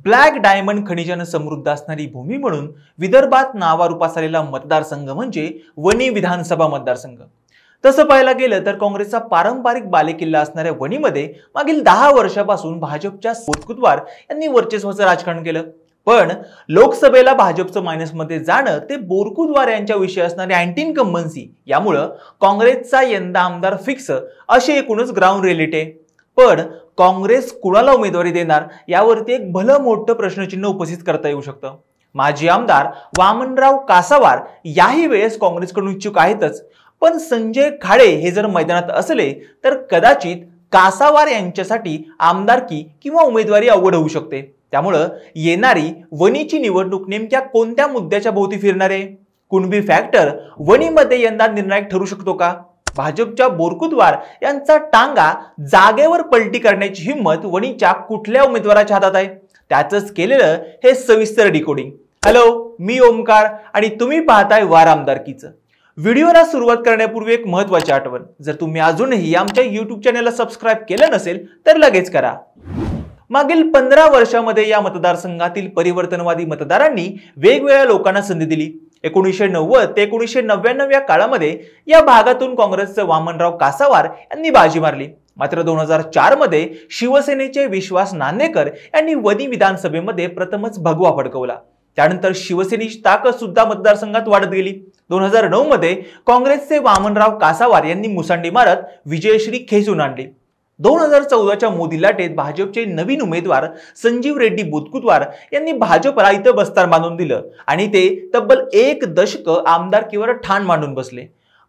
Black diamond खनिजाने समृद्ध असणारी भूमी म्हणून विदर्भात नावारूपास आलेला मतदारसंघ म्हणजे वणी विधानसभा मतदारसंघ। तसं पाहायला गेलं तर काँग्रेसचा पारंपरिक बालेकिल्ला असणाऱ्या वणीमध्ये मागील 10 वर्षापासून भाजपच्या बोरकुतवार यांनी वर्चस्वाचं राजकारण केलं। पण लोकसभेला भाजपचं मायनसमध्ये जाणं ते बोरकुतवार यांच्या विषयी असणारी अँटी इन्कम्बन्सी यामुळे काँग्रेसचा यंदा आमदार फिक्स अशी एकूणच ग्राउंड रिअलिटी आहे। पण काँग्रेस कुणाला उमेदवारी देणार यावरती एक भलं मोठं प्रश्नचिन्ह उपस्थित करता येऊ शकतं। माजी आमदार वामनराव कासावार याही वेळेस काँग्रेसकडून इच्छुक आहेतच, पण संजय खाडे हे जर मैदानात असले तर कदाचित कासावार यांच्यासाठी आमदारकी किंवा उमेदवारी अवघड होऊ शकते। त्यामुळे येणारी वणीची निवडणूक नेमक्या कोणत्या मुद्द्याच्या भोवती फिरणार आहे? कुणबी फॅक्टर वणीमध्ये यंदा निर्णायक ठरू शकतो का? भाजपच्या बोरकुतवार यांचा टांगा जागेवर पलटी करण्याची हिंमत वणीच्या कुठल्या उमेदवाराच्या हातात आहे? त्याचंच केलेलं हे सविस्तर डिकोडिंग। हॅलो, मी ओमकार आणि तुम्ही पाहताय वार आमदारकीचं। व्हिडिओला सुरुवात करण्यापूर्वी एक महत्त्वाची आठवण, जर तुम्ही अजूनही आमच्या YouTube चॅनलला सबस्क्राइब केलं नसेल तर लगेच करा। मागील 15 वर्षांमध्ये या मतदारसंघातील परिवर्तनवादी मतदारांनी वेगवेगळ्या लोकांना संधी दिली। 1990 ते 1999 या काळामध्ये या भागातून काँग्रेसचे वामनराव कासावार यांनी बाजी मारली। मात्र 2004 मध्ये शिवसेनेचे विश्वास नांदेकर यांनी वणी विधानसभेमध्ये प्रथमच भगवा फडकवला। त्यानंतर शिवसेनेची ताकद सुद्धा मतदारसंघात वाढत गेली। 2009 मध्ये काँग्रेसचे वामनराव कासावार यांनी मुसांडी मारत विजयश्री खेचून आणली। 2014च्या मोदी लाटेत भाजपचे नवीन उमेदवार संजीव रेड्डी बोरकुतवार यांनी भाजपला इथं बस्तार बांधून दिलं आणि ते तब्बल 1 दशक आमदारकीवर ठाण मांडून बसले।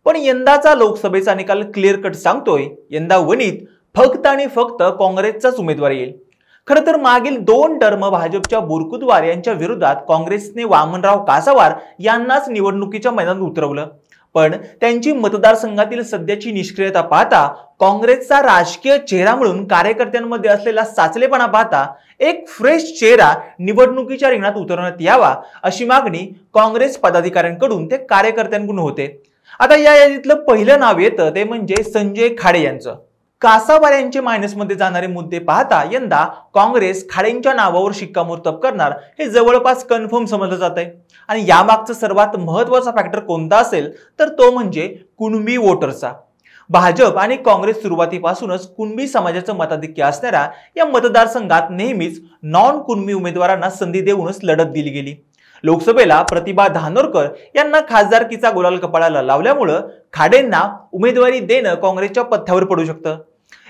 पण यंदाचा लोकसभेचा निकाल क्लिअर कट सांगतोय, यंदा वणीत फक्त आणि फक्त काँग्रेसचाच उमेदवार येईल। खरं तर मागील 2 टर्म भाजपच्या बोरकुतवार यांच्या विरोधात काँग्रेसने वामनराव कासावार यांनाच निवडणुकीच्या मैदानात उतरवलं। पण त्यांची मतदारसंघातील सध्याची निष्क्रियता पाहता, काँग्रेसचा राजकीय चेहरा म्हणून कार्यकर्त्यांमध्ये असलेला साचलेपणा पाहता एक फ्रेश चेहरा निवडणुकीच्या रिंगणात उतरवण्यात यावा अशी मागणी काँग्रेस पदाधिकाऱ्यांकडून ते कार्यकर्त्यांकडून होते। आता या यादीतलं पहिलं नाव येतं ते म्हणजे संजय खाडे यांचं। कासावार यांचे मायनसमध्ये जाणारे मुद्दे पाहता यंदा काँग्रेस खाडेंच्या नावावर शिक्कामोर्तब करणार हे जवळपास कन्फर्म समजलं जात आहे। आणि यामागचं सर्वात महत्त्वाचा फॅक्टर कोणता असेल तर तो म्हणजे कुणबी वोटरचा। भाजप आणि काँग्रेस सुरुवातीपासूनच कुणबी समाजाचं मताधिक्य असणाऱ्या या मतदारसंघात नेहमीच नॉन कुणबी उमेदवारांना संधी देऊनच लढत दिली गेली। लोकसभेला प्रतिभा धानोरकर यांना खासदारकीचा गुलाल कपाळाला लावल्यामुळे खाडेंना उमेदवारी देणं काँग्रेसच्या पथ्यावर पडू शकतं।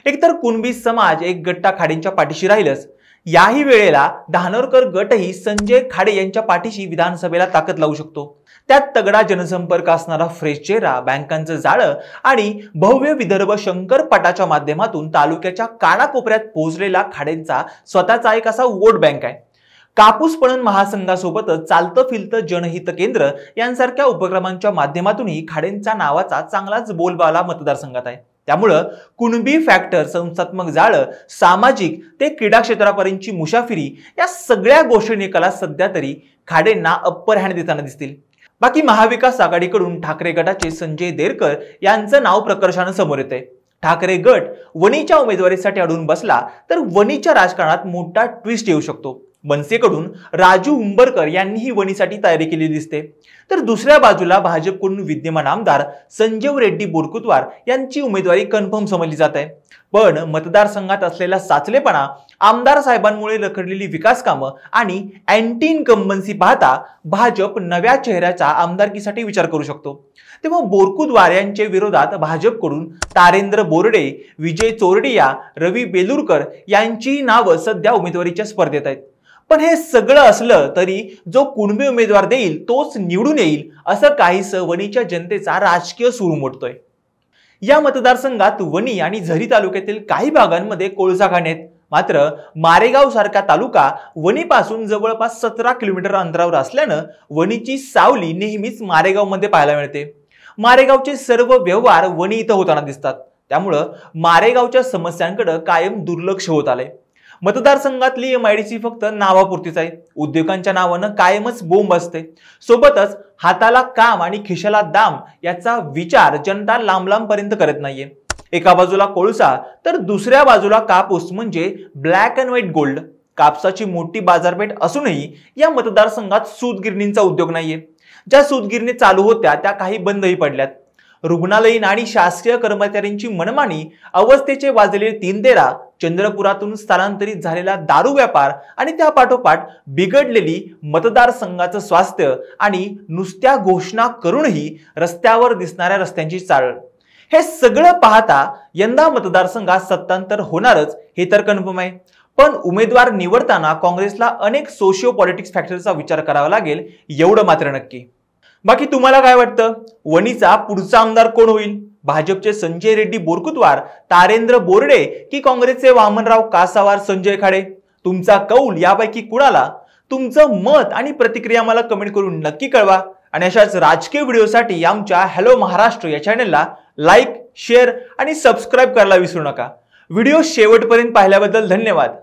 एकतर कुणबी समाज एक गट्टा खाडेंच्या पाठीशी राहीलच, याही वेळेला धानोरकर गटही संजय खाडे यांच्या पाठीशी विधानसभेला ताकद लावू शकतो। त्यात तगडा जनसंपर्क असणारा फ्रेश चेहरा, बँकांचं जाळं आणि भव्य विदर्भ शंकरपटाच्या माध्यमातून तालुक्याच्या कानाकोपऱ्यात पोहोचलेला खाडेंचा स्वतःचा एक असा वोट बँक आहे। कापूस पणन महासंघासोबतच चालतं फिरतं जनहित केंद्र यांसारख्या उपक्रमांच्या माध्यमातूनही खाडेंचा नावाचा चांगलाच बोलबाला मतदारसंघात आहे। त्यामुळं कुणबी फॅक्टर, संस्थात्मक जाळं, सामाजिक ते क्रीडा क्षेत्रापर्यंतची मुसाफिरी या सगळ्या गोष्टी निकालात सध्या तरी खाडेंना अप्पर हँड देताना दिसतील। बाकी महाविकास आघाडीकडून ठाकरे गटाचे संजय देरकर यांचं नाव प्रकर्षानं समोर येते। ठाकरे गट वणीच्या उमेदवारीसाठी अडून बसला तर वणीच्या राजकारणात मोठा ट्विस्ट येऊ शकतो। मनसेकडून राजू उंबरकर यांनीही वणीसाठी तयारी केली दिसते, तर दुसऱ्या बाजूला भाजपकडून विद्यमान आमदार संजीव रेड्डी बोरकुतवार यांची उमेदवारी कन्फर्म समजली जात आहे। पण मतदारसंघात असलेला साचलेपणा, आमदार साहेबांमुळे रखडलेली विकास कामं आणि अँटी इन्कम्बन्सी पाहता भाजप नव्या चेहऱ्याचा आमदारकीसाठी विचार करू शकतो। तेव्हा बोरकुतवार यांच्या विरोधात भाजपकडून तारेंद्र बोर्डे, विजय चोरडिया, रवी बेलुरकर यांची नावं सध्या उमेदवारीच्या स्पर्धेत आहेत। पण हे सगळं असलं तरी जो कुणबी उमेदवार देईल तोच निवडून येईल असं काहीसं वणीच्या जनतेचा राजकीय सूर उमटतोय। या मतदारसंघात वणी आणि झरी तालुक्यातील काही भागांमध्ये कोळसा खाणी आहेत, मात्र मारेगाव सारखा तालुका वणीपासून जवळपास 17 किलोमीटर अंतरावर असल्यानं वणीची सावली नेहमीच मारेगावमध्ये पाहायला मिळते। मारेगावचे सर्व व्यवहार वणी इथं होताना दिसतात, त्यामुळं मारेगावच्या समस्यांकडे कायम दुर्लक्ष होत आलंय। मतदारसंघातली MIDC फक्त नावापुरतीच आहे। उद्योगांच्या नावानं कायमच बोंब असते, सोबतच हाताला काम आणि खिशाला दाम याचा विचार जनता लांब लांब पर्यंत करत नाहीये। एका बाजूला कोळसा तर दुसऱ्या बाजूला कापूस म्हणजे ब्लॅक अँड व्हाईट गोल्ड। कापसाची मोठी बाजारपेठ असूनही या मतदारसंघात सूतगिरणींचा उद्योग नाहीये। ज्या सूतगिरणी चालू होत्या त्या काही बंदही पडल्यात। रुग्णालयीन आणि शासकीय कर्मचाऱ्यांची मनमानी, अवस्थेचे वाजलेले 3 तेरा, चंद्रपुरातून स्थलांतरित झालेला दारू व्यापार आणि त्या पाठोपाठ बिघडलेली मतदारसंघाचं स्वास्थ्य आणि नुसत्या घोषणा करूनही रस्त्यावर दिसणाऱ्या रस्त्यांची चाळ, हे सगळं पाहता यंदा मतदारसंघात सत्तांतर होणारच हे तर कन्फर्म आहे। पण उमेदवार निवडताना काँग्रेसला अनेक सोशिओ पॉलिटिक्स फॅक्टरचा विचार करावा लागेल, एवढं मात्र नक्की। बाकी तुम्हाला काय वाटतं, वणीचा पुढचा आमदार कोण होईल? भाजपचे संजय रेड्डी बोरकुतवार, तारेंद्र बोर्डे की काँग्रेसचे वामनराव कासावार, संजय खाडे? तुमचा कौल यापैकी कुणाला? तुमचं मत आणि प्रतिक्रिया मला कमेंट करून नक्की कळवा। आणि अशाच राजकीय व्हिडिओसाठी आमच्या हॅलो महाराष्ट्र या चॅनलला लाईक, शेअर आणि सबस्क्राईब करायला विसरू नका। व्हिडिओ शेवटपर्यंत पाहिल्याबद्दल धन्यवाद।